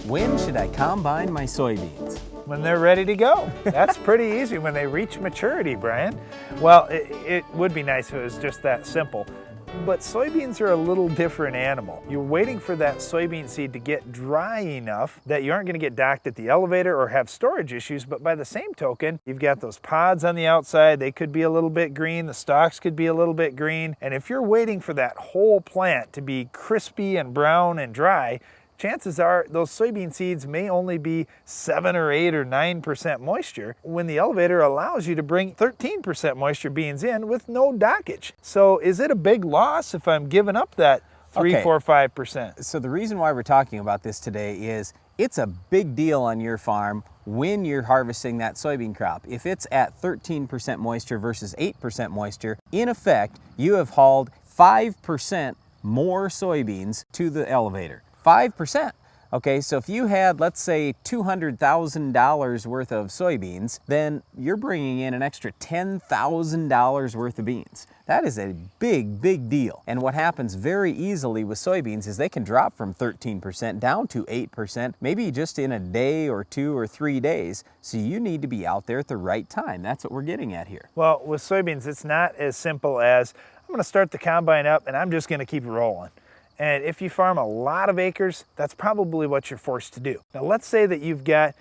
When should I combine my soybeans? When they're ready to go. That's pretty easy, when they reach maturity, Brian. Well, it would be nice if it was just that simple. But soybeans are a little different animal. You're waiting for that soybean seed to get dry enough that you aren't going to get docked at the elevator or have storage issues, but by the same token, you've got those pods on the outside. They could be a little bit green, the stalks could be a little bit green, and if you're waiting for that whole plant to be crispy and brown and dry, chances are those soybean seeds may only be 7 or 8 or 9% moisture when the elevator allows you to bring 13% moisture beans in with no dockage. So is it a big loss if I'm giving up that 3, 4, 5%? So the reason why we're talking about this today is it's a big deal on your farm when you're harvesting that soybean crop. If it's at 13% moisture versus 8% moisture, in effect, you have hauled 5% more soybeans to the elevator. 5%. Okay, so if you had, let's say, $200,000 worth of soybeans, then you're bringing in an extra $10,000 worth of beans. That is a big, big deal. And what happens very easily with soybeans is they can drop from 13% down to 8%, maybe just in a day or 2 or 3 days. So you need to be out there at the right time. That's what we're getting at here. Well, with soybeans, it's not as simple as, I'm going to start the combine up and I'm just going to keep rolling. And if you farm a lot of acres, that's probably what you're forced to do. Now let's say that you've got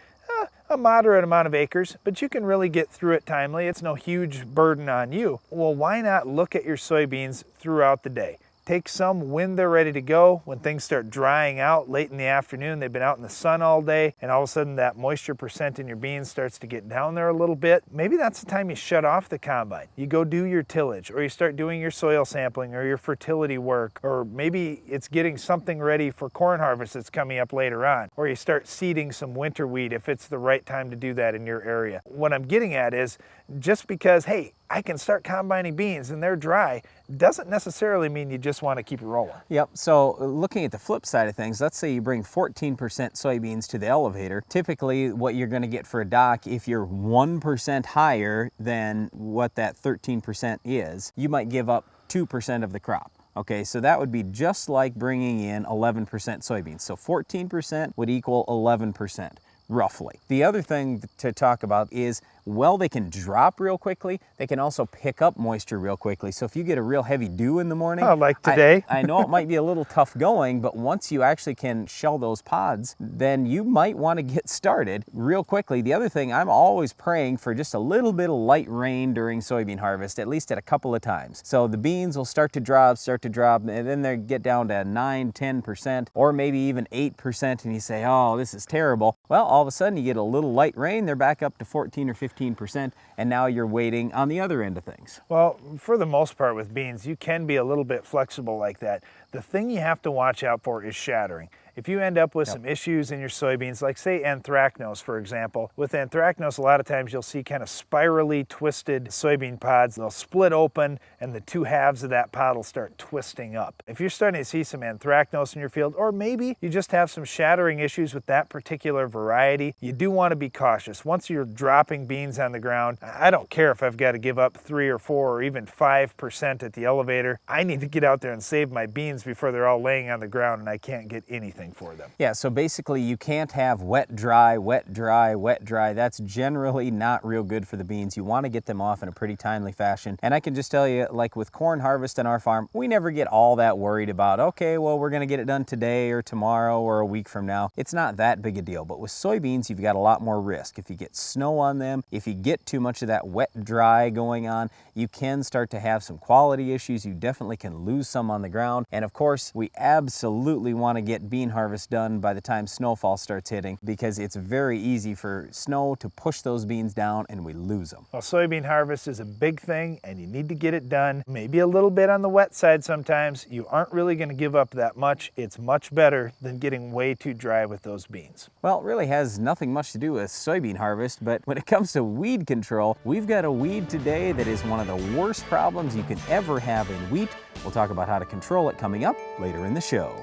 a moderate amount of acres, but you can really get through it timely. It's no huge burden on you. Well, why not look at your soybeans throughout the day? Take some when they're ready to go, when things start drying out late in the afternoon, they've been out in the sun all day, and all of a sudden that moisture percent in your beans starts to get down there a little bit. Maybe that's the time you shut off the combine. You go do your tillage, or you start doing your soil sampling or your fertility work, or maybe it's getting something ready for corn harvest that's coming up later on, or you start seeding some winter wheat if it's the right time to do that in your area. What I'm getting at is, just because, hey, I can start combining beans and they're dry, doesn't necessarily mean you just want to keep rolling. Yep, so looking at the flip side of things, let's say you bring 14% soybeans to the elevator. Typically what you're going to get for a dock, if you're 1% higher than what that 13% is, you might give up 2% of the crop. Okay, so that would be just like bringing in 11% soybeans. So 14% would equal 11%. Roughly. The other thing to talk about is, well, they can drop real quickly. They can also pick up moisture real quickly. So if you get a real heavy dew in the morning, like today, I know it might be a little tough going, but once you actually can shell those pods, then you might want to get started real quickly. The other thing, I'm always praying for just a little bit of light rain during soybean harvest, at least at a couple of times. So the beans will start to drop, and then they get down to 9, 10%, or maybe even 8%, and you say, oh, this is terrible. Well, all of a sudden you get a little light rain, they're back up to 14 or 15%, and now you're waiting on the other end of things. Well, for the most part with beans, you can be a little bit flexible like that. The thing you have to watch out for is shattering. If you end up with some issues in your soybeans, like say anthracnose, for example, with anthracnose, a lot of times you'll see kind of spirally twisted soybean pods. They'll split open and the two halves of that pod will start twisting up. If you're starting to see some anthracnose in your field, or maybe you just have some shattering issues with that particular variety, you do want to be cautious. Once you're dropping beans on the ground, I don't care if I've got to give up 3 or 4 or even 5% at the elevator. I need to get out there and save my beans before they're all laying on the ground and I can't get anything for them. Yeah, so basically you can't have wet, dry, wet, dry, wet, dry. That's generally not real good for the beans. You want to get them off in a pretty timely fashion. And I can just tell you, like with corn harvest on our farm, we never get all that worried about, okay, well, we're going to get it done today or tomorrow or a week from now. It's not that big a deal. But with soybeans, you've got a lot more risk. If you get snow on them, if you get too much of that wet, dry going on, you can start to have some quality issues. You definitely can lose some on the ground. And of course, we absolutely want to get bean harvest done by the time snowfall starts hitting, because it's very easy for snow to push those beans down and we lose them. Well, soybean harvest is a big thing and you need to get it done. Maybe a little bit on the wet side sometimes. You aren't really going to give up that much. It's much better than getting way too dry with those beans. Well, it really has nothing much to do with soybean harvest, but when it comes to weed control, we've got a weed today that is one of the worst problems you can ever have in wheat. We'll talk about how to control it coming up later in the show.